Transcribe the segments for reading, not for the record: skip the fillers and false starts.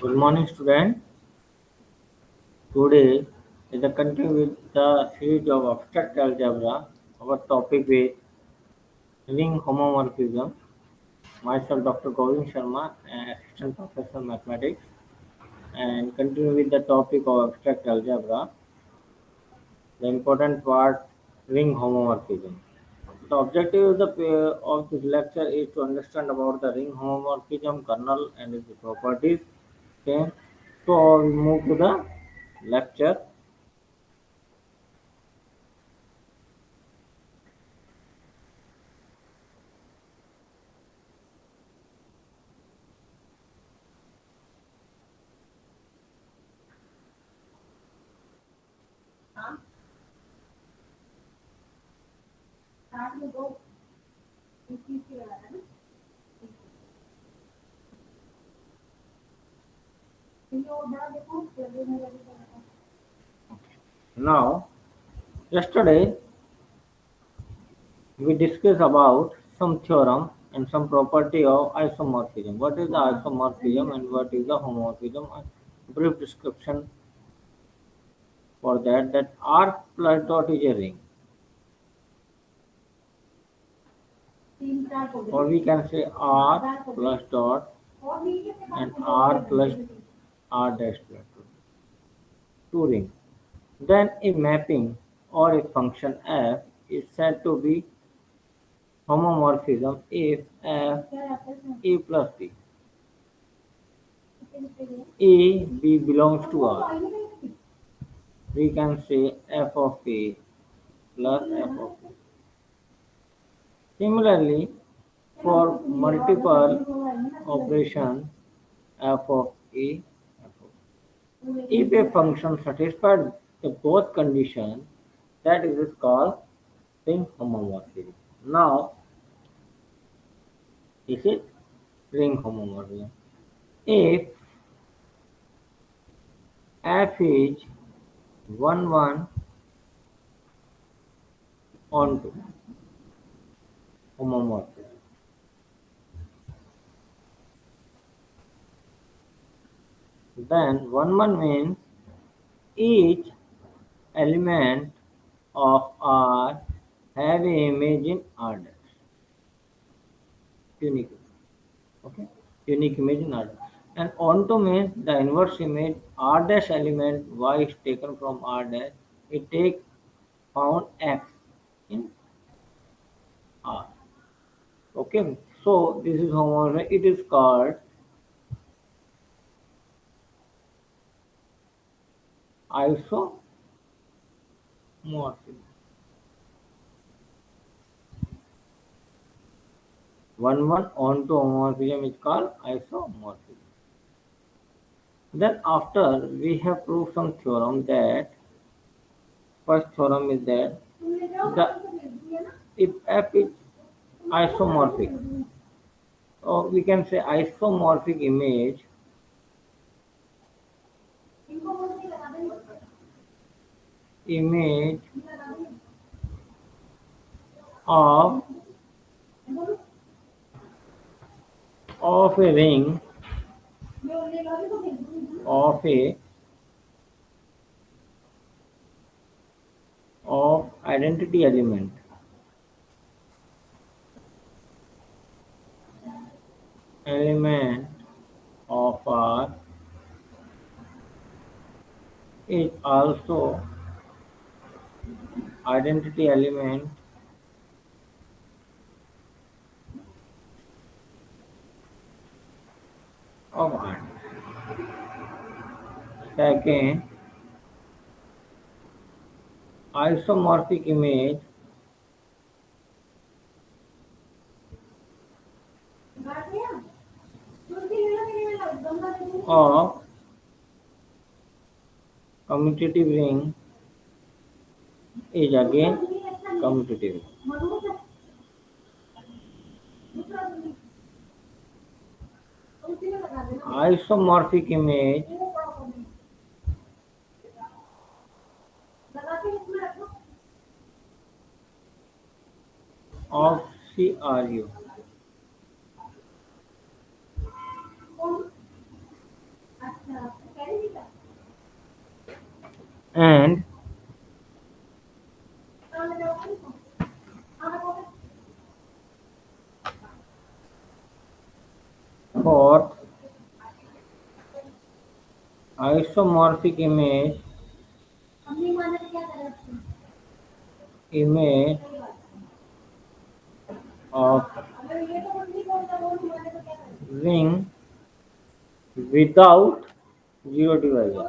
Good morning, student. Today is the continue with the series of abstract algebra. Our topic is ring homomorphism. Myself, Dr. Govind Sharma, an assistant professor mathematics, and continue with the topic of abstract algebra. The important part, ring homomorphism. The objective of this lecture is to understand about the ring homomorphism, kernel, and its properties. Okay, so we move to the lecture. Now, yesterday we discussed about some theorem and some property of isomorphism. What is the isomorphism and what is the homomorphism? A brief description for that R plus dot is a ring, or we can say R plus dot and R plus R dash plus two ring. Then a mapping or a function f is said to be homomorphism if f a plus b. A b belongs to R. We can say f of a plus f of a. Similarly, for multiple operation f of a, f of a. If a function satisfies the both conditions, that is called ring homomorphism. Now, is it ring homomorphism? If f is 1 1 onto homomorphism, then 1 1 means each element of R have an image in R dash. Unique. Okay? Unique image in R dash. And onto means the inverse image R dash element Y is taken from R dash. It take found X in R. Okay. So this is homomorphism. It is called isomorphism. 1 1 onto homomorphism is called isomorphism. Then after we have proved some theorem that first theorem is that the if f is isomorphic, or we can say isomorphic image of a ring of a of identity element of R is also identity element of R. Second, isomorphic image of commutative ring is again commutative. Isomorphic image of CRU Fourth, isomorphic image of ring without zero divisor.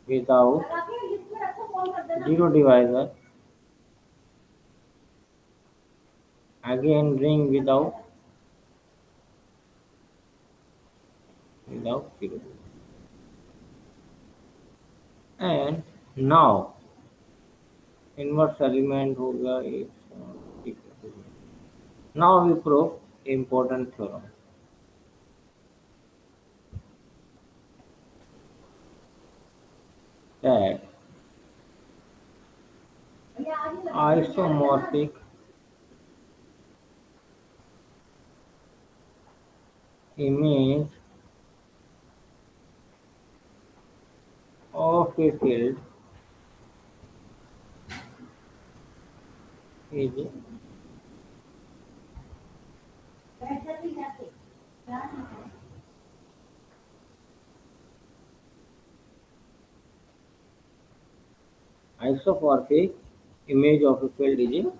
Without zero divisor. Again ring without zero. And now inverse element हो गया एक now we prove important theorem that isomorphic image of a field is isomorphic image of a field is a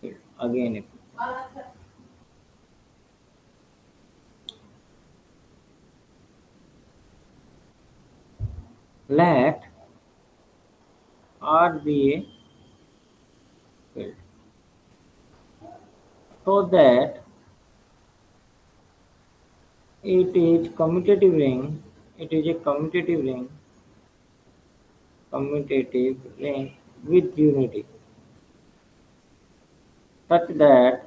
field. Again, let R be a field so that it is a commutative ring with unity such that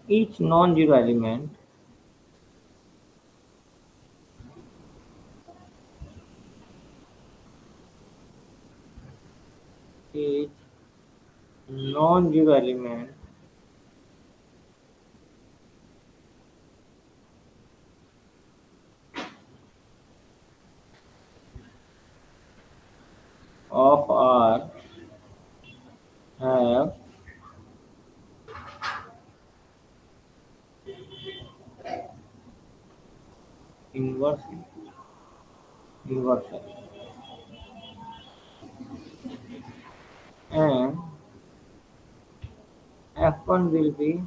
each non-zero element each non-zero element of R have inverse inversion and F1 will be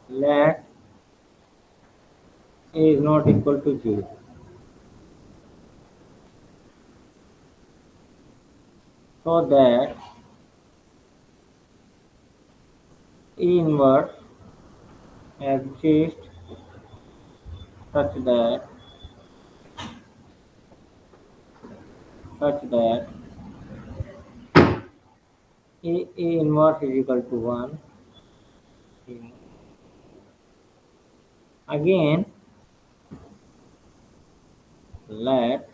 let A is not equal to 0 so that A inverse exists such that such that A inverse is equal to 1. Again, let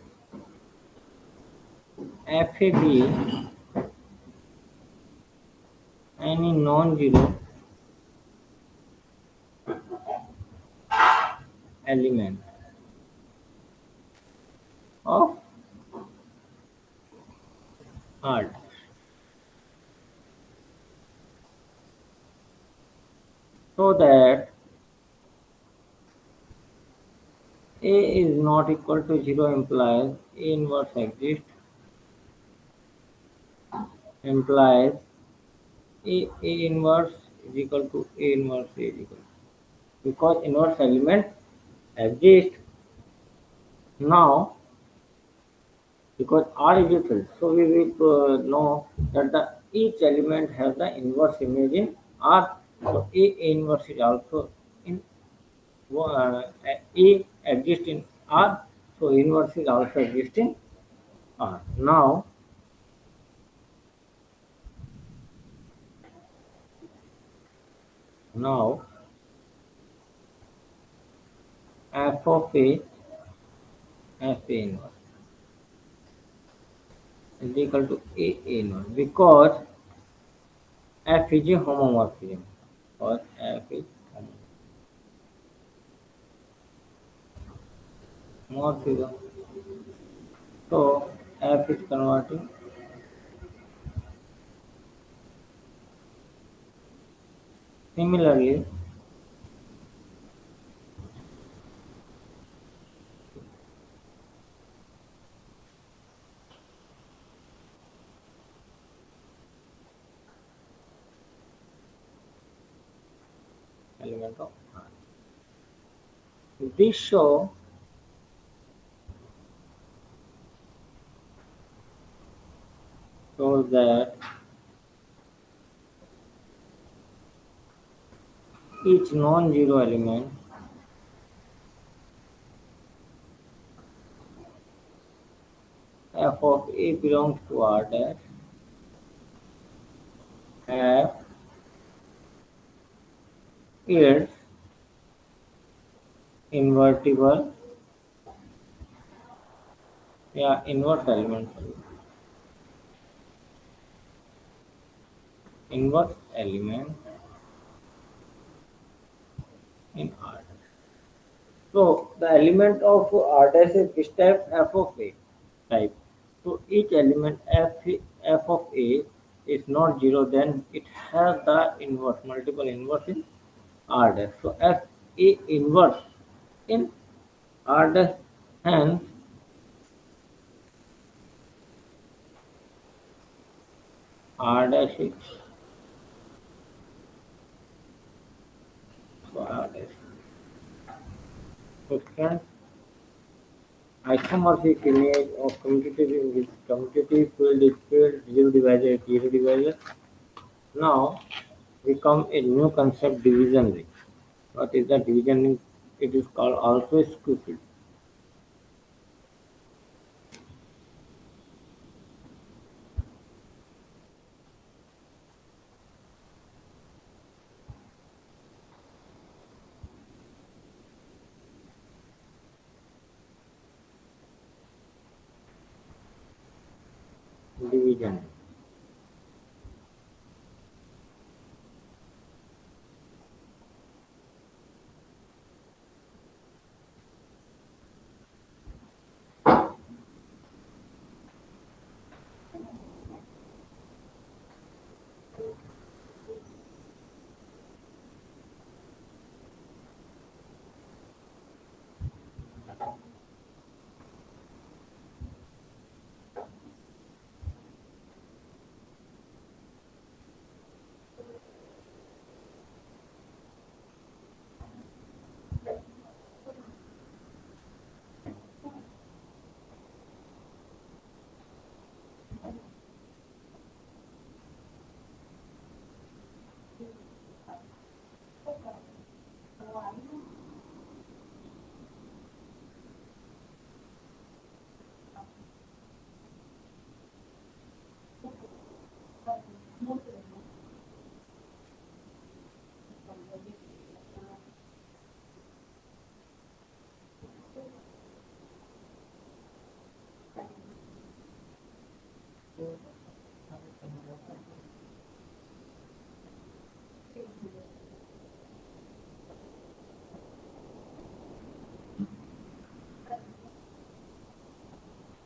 FA be any non-zero element of R so that A is not equal to 0 implies A inverse exists implies A inverse is equal to A inverse A is equal because inverse element exists now because R is a field. So we will know that the each element has the inverse image in R. So A inverse is also in A exists in R. So inverse is also exist in R. Now f of A inverse is equal to A naught because F is a homomorphism or F is homomorphism. So F is converting. Similarly, element of R. This shows that each non-zero element f of A belongs to R dash f is invertible, yeah, inverse element in R. So the element of R dash is this type f of A type. So each element f of A is not zero, then it has the inverse, multiple inverse in R dash. So f A inverse in R dash, hence R dash is so R dash. So friends, isomorphic image of commutative field is field zero divisor is zero divisor. Now we come a new concept, division ring. What is the division ring? It is called also skew field. Division.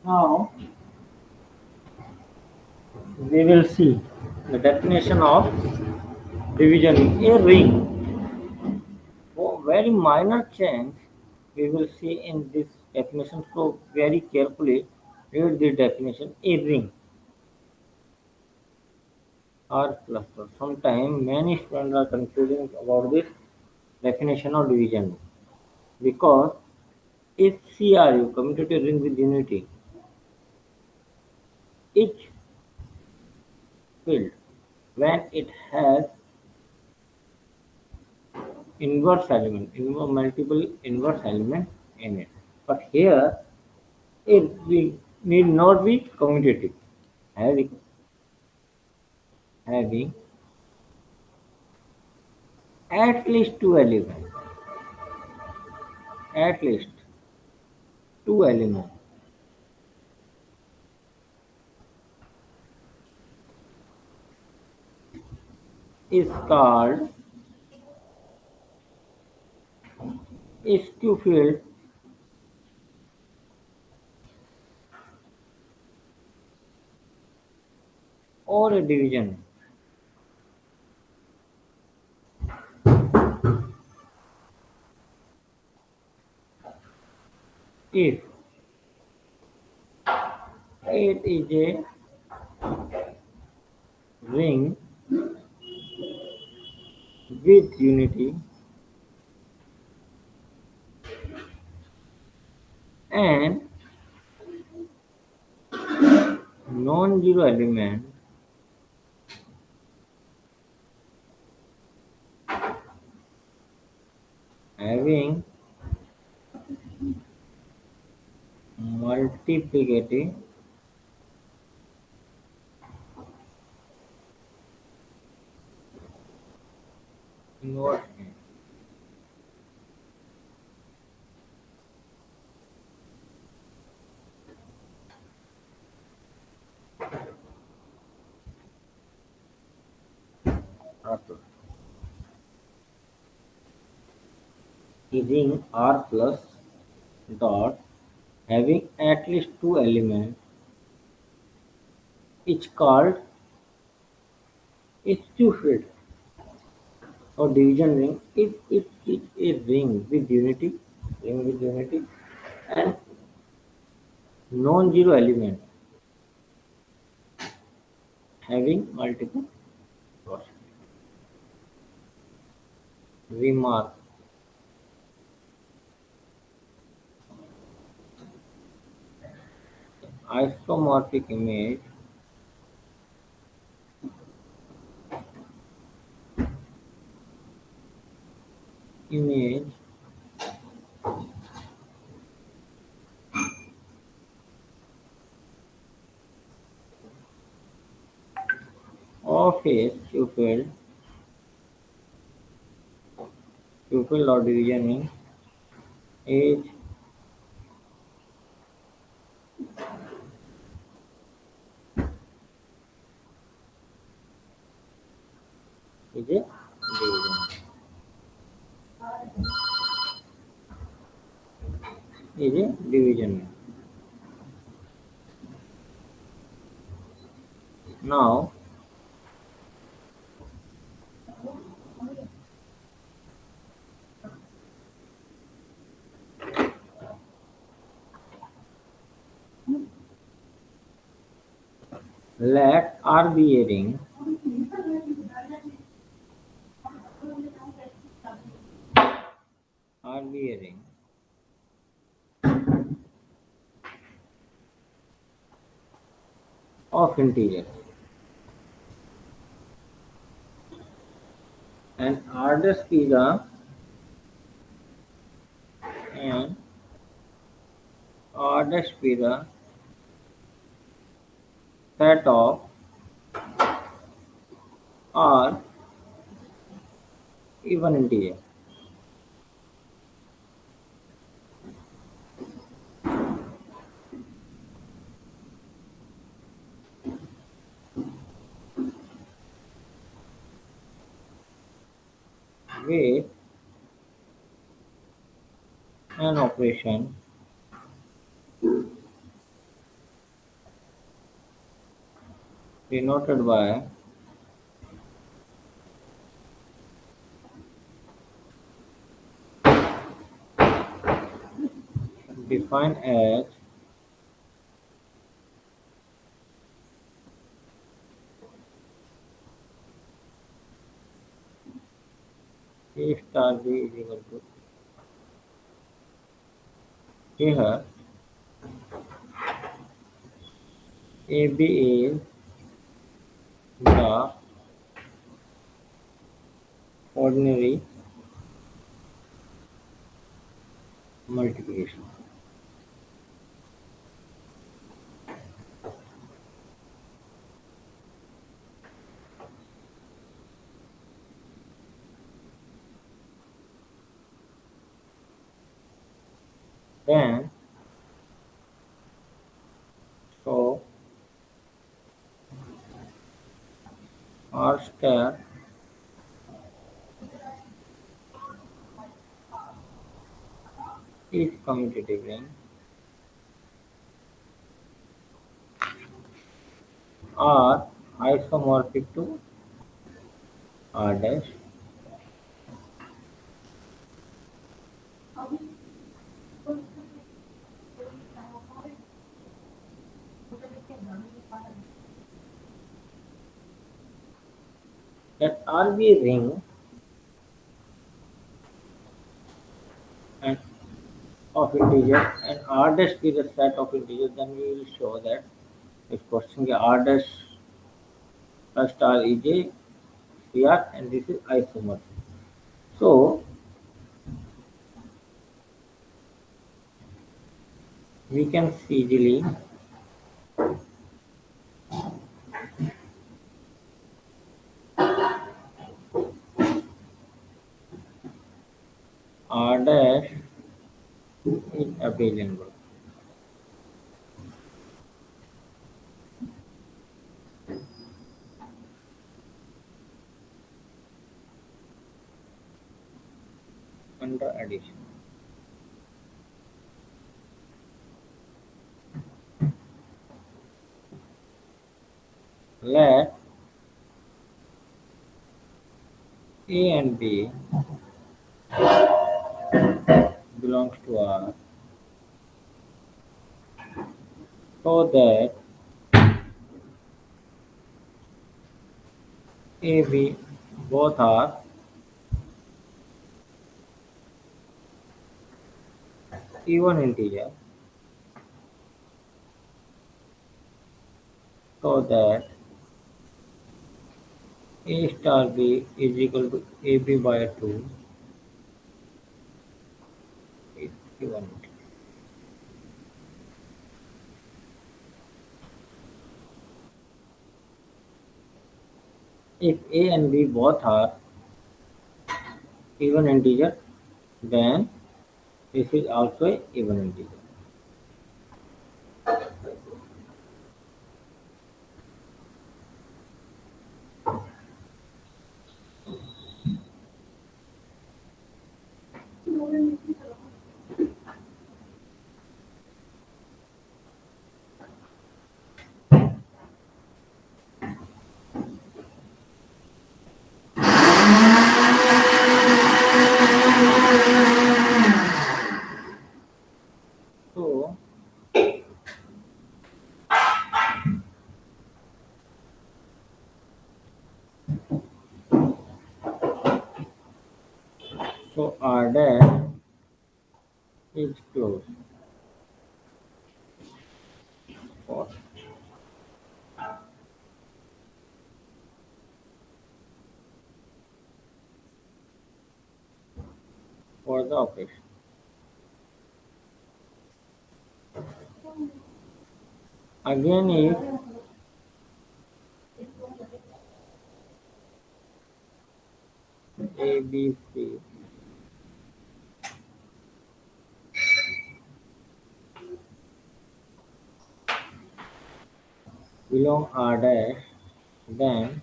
Now we will see the definition of division ring. A ring. For very minor change we will see in this definition. So very carefully read the definition. A ring or cluster. Sometimes many students are confusing about this definition of division because if CRU commutative ring with unity, each field when it has multiple inverse element in it. But here it need not be commutative, having having at least two elements, at least two elements is called skew-filled or a division. If it is a ring with unity and non-zero element having multiplicative inverse R+. A ring R plus dot having at least two elements is called skew-filled or division ring. It a ring with unity and non-zero element having multiple dots. Remark: isomorphic image of a pupil or division ring is a division. Is a division ring. Now let R be a ring R be a ring of integers and R dash is a and R dash is a set of R even integer with an operation denoted by defined as A star B is equal to here AB is the ordinary multiplication. Then so R star is commutative ring are isomorphic to R dash that R be a ring and of integer and R dash be the set of integers, then we will show that this question के R dash plus star is a CR and this is isomorphic. So we can see easily R dash is abelian group. Under addition. Let A and B belongs to R so that A, B both are even integer so that A star B is equal to AB by 2 is even integer. If A and B both are even integer, then this is also a even integer. So, R dash is closed for the operation. Again, if A, B, C belong R dash, then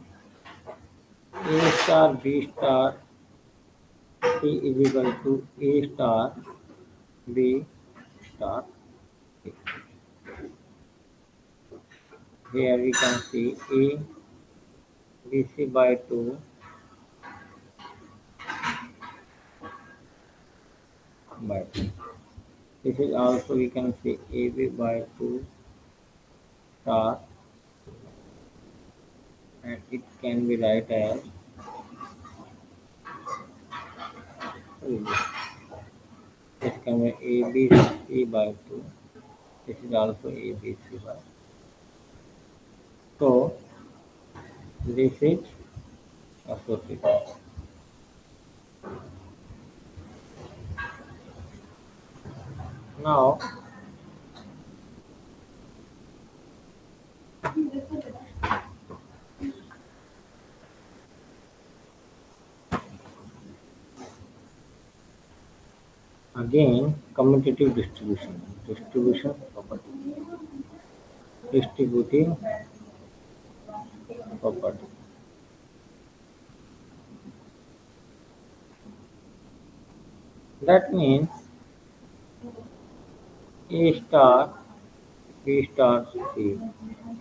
A star B star C is equal to A star B star C. Here we can see A B C by 2 by 2. This is also we can see AB by 2 star and it can be write as this can be ABC by 2. This is also ABC by. So this is associated. Now again commutative distribution property. Distributive property. That means A star B star C is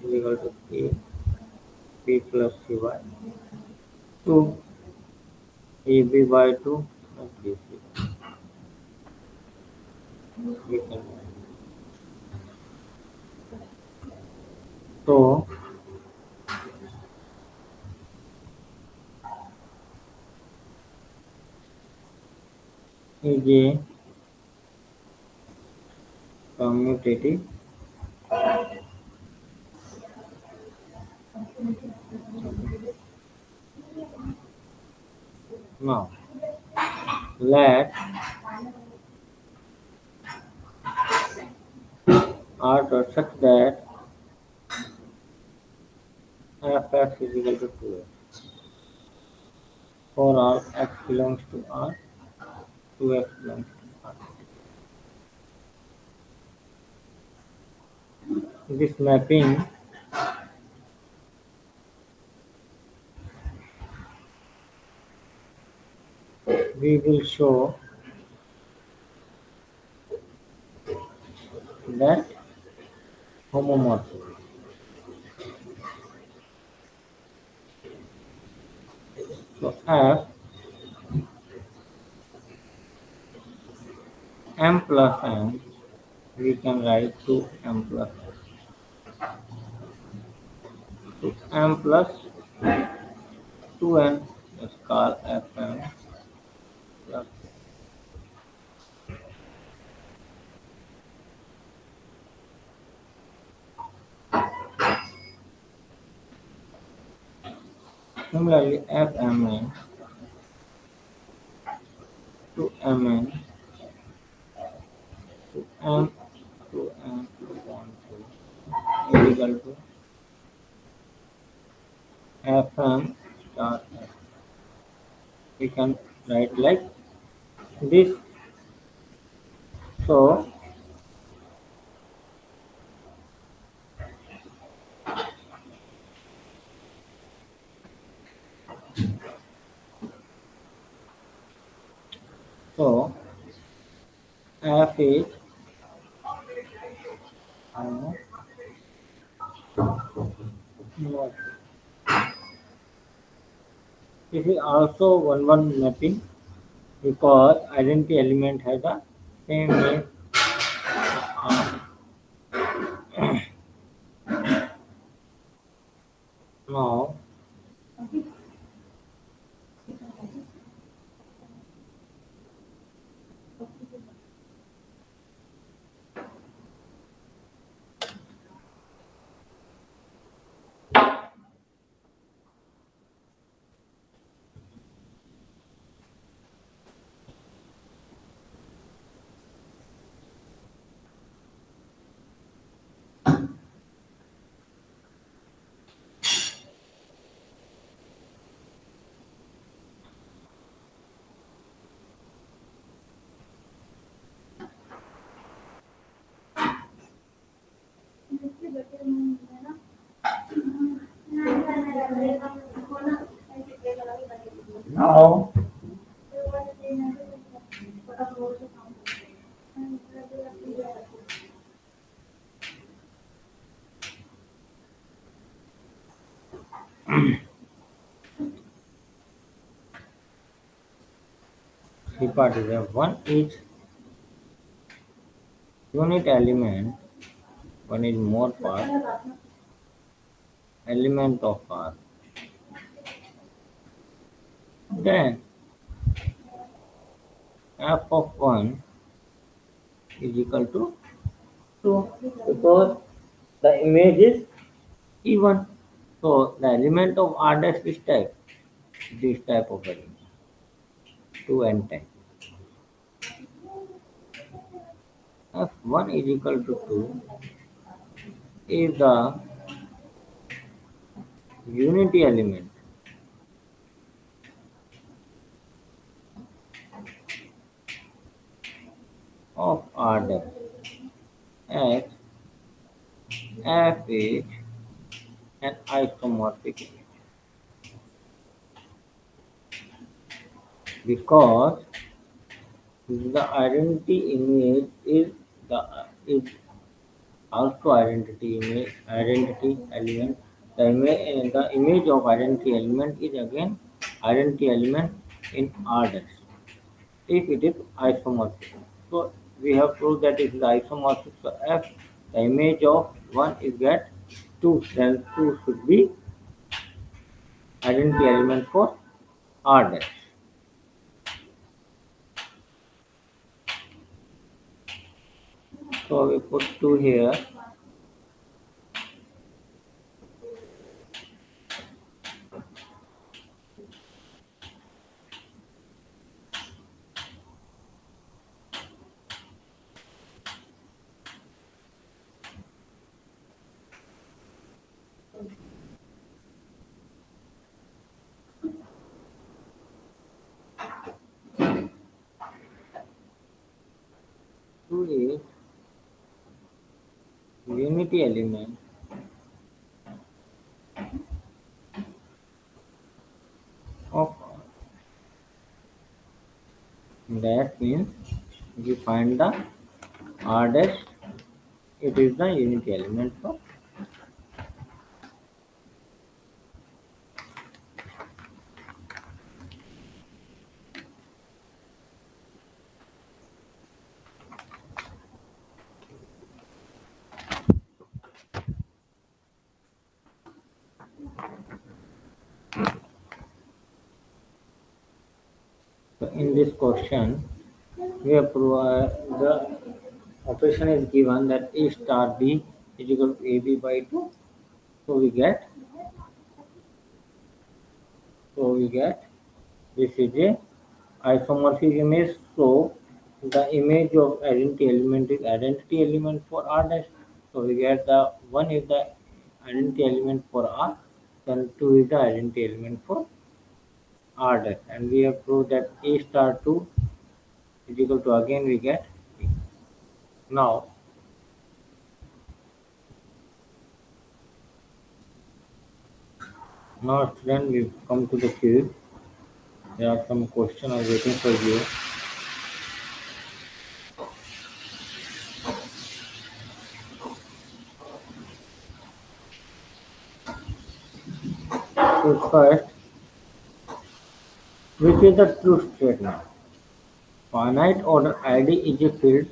equal to A B plus C by 2 A B by 2 and B C. We can so is a commutative. Now let R dot such that Fx is equal to 2x. For all x belongs to R, 2x belongs to R. This mapping we will show that homomorphism. So F m plus n we can write to m plus n. So m plus 2n is called Fm plus. Similarly Fmn to mn to m to n upon 2 is equal to Fm star f. We can write like this. So so f is homomorphic. This is also one mapping because identity element has the same name. Now now three part is there. One is unit element, one is more part element of R. Then f of 1 is equal to 2 because the image is even. So the element of R dash is type this type of element 2 and 10. F1 is equal to 2 is the unity element of R dash X. F is an isomorphic image because the identity image is the is also identity element. The image of identity element is again identity element in R dash if it is isomorphic. So we have proved that it is isomorphic. So if the image of one is get two, then two should be identity element for R dash. So we put two here. Two is unity element of that means we find the R dash, it is the unity element for. So in this question, we have the operation is given that A star B is equal to AB by 2. So we get, this is a isomorphic image. So the image of identity element is identity element for R dash. So we get the one is the identity element for R, then two is the identity element for R dash. And we have proved that A star 2 is equal to again we get B. Now student we come to the quiz. There are some questions are waiting for you. So first, which is the true statement? Finite order ID is a field.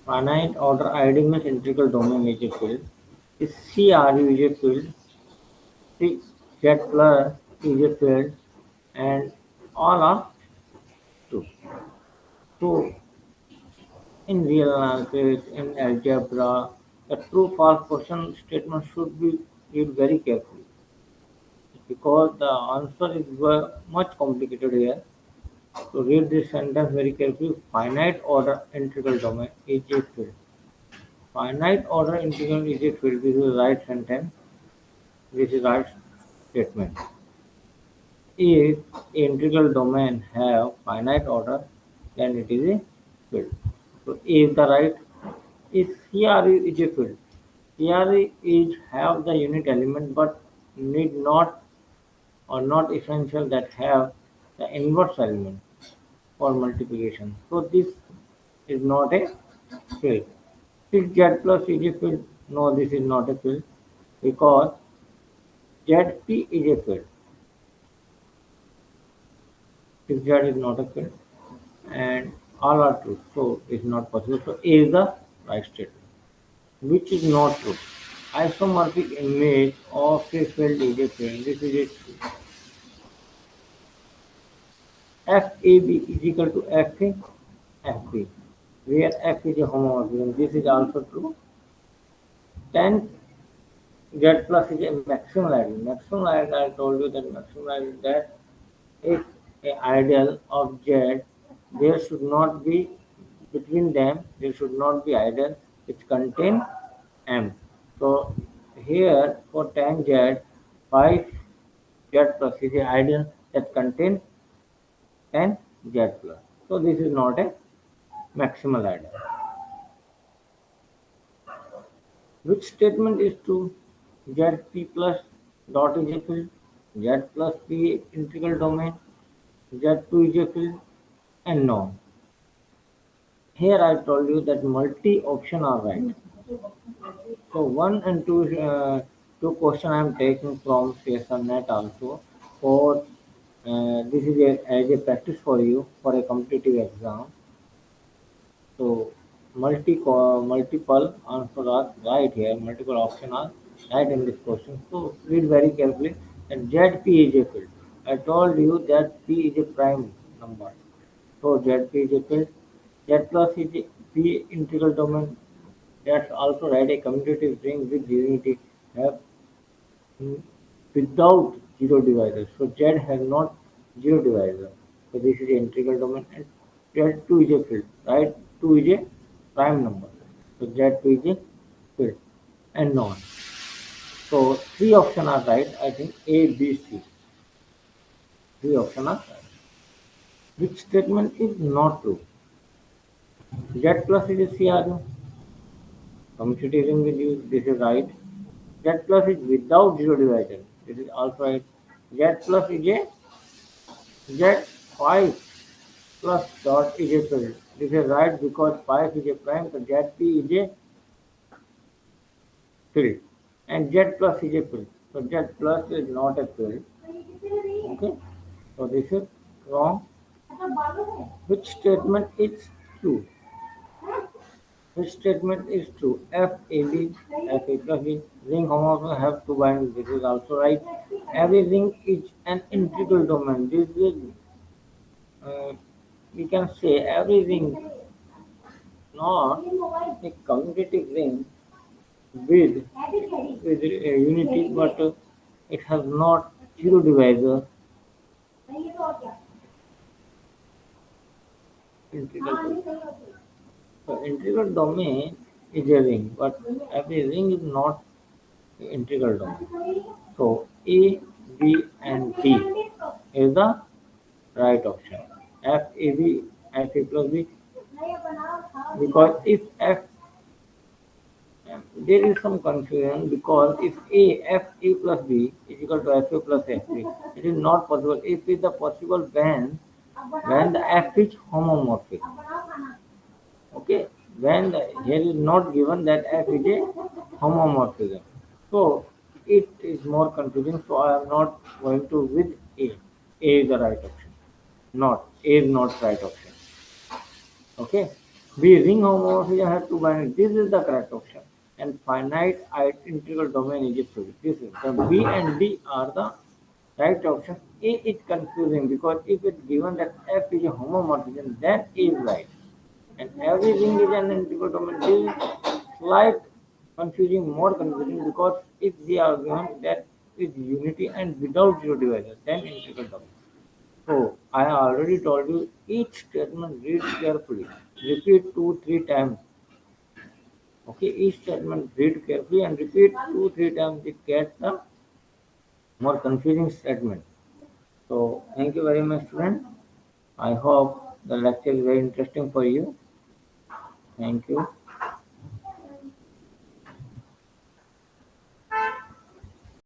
Finite order ID means integral domain is a field. Is CRU is a field. C Z plus is a field, and all are true. So in real analysis, in algebra, the true false question statement should be read very carefully because the answer is much complicated here. So read this sentence very carefully. Finite order integral domain is a field. Finite order integral is a field. This is the right sentence. This is right statement. If integral domain have finite order, then it is a field. So if the right is CRE is a field. CRE is have the unit element but need not or not essential that have the inverse element for multiplication. So this is not a field. Is Z plus is a field? No, this is not a field because ZP is a field. If Z is not a field and all are true, so it's not possible. So A is the right statement. Which is not true. Isomorphic image of a field is a field. This is a true. FAB is equal to FA, FB, where F is a homomorphism. This is also true. Then Z plus is a maximal ideal. Maximal ideal, I told you that maximal ideal is that if a ideal of Z, there should not be between them, there should not be ideal which contain M. So here for tan Z, 5 Z plus is a ideal that contains 10 Z plus. So this is not a maximal ideal. Which statement is true? ZP plus dot is a field, Z plus P integral domain, Z2 is a field, and no. Here I told you that multi-option are right. So one and two question I am taking from net also. For this is as a practice for you for a competitive exam. So multiple answers are right here. Multiple options are right in this question. So read very carefully. And ZP is a field. I told you that P is a prime number. So ZP is a field. Z plus is a P integral domain. That's also right. A commutative ring with unity have without zero divisor. So Z has not zero divisor. So this is the integral domain and Z2 is a field, right? 2 is a prime number. So Z2 is a field and non. So three options are right. I think A, B, C. Three options are right. Which statement is not true? Z plus is a CRU. Commutative with you, this is right. Z plus is without zero divisor. This is also right. Z plus is a Z5 plus dot is a field. This is right because 5 is a prime, so ZP is a field. And Z plus is a field. So Z plus is not a field. Okay. So this is wrong. Which statement is true? Which statement is true? FAB, FA plus B, ring homomorphism have two bindings. This is also right. Every ring is an integral domain. This is, uh, we can say every ring, not a commutative ring with unity, but it has not zero divisor. Integral. So integral domain is a ring, but every ring is not integral domain. So A, B, and D is the right option. F, A, B, F, A plus B. Because if F, there is some confusion because if A, F, A plus B is equal to F, A plus F, B, it is not possible. If is the possible when the F is homomorphic. Okay, when here is not given that F is a homomorphism. So it is more confusing. So I am not going to with A. A is the right option. Not A is not right option. Okay. B ring homomorphism has two binaries. This is the correct option. And finite integral domain is a fluid. This is the B and D are the right option. A is confusing because if it's given that F is a homomorphism, then A is right. And everything is an integral domain. This is slight confusing, more confusing because if they are given that with unity and without zero divisor, then integral domain. So I already told you each statement read carefully. Repeat two, three times. Okay, each statement read carefully and repeat two, three times. It gets the more confusing statement. So thank you very much, student. I hope the lecture is very interesting for you. Thank you.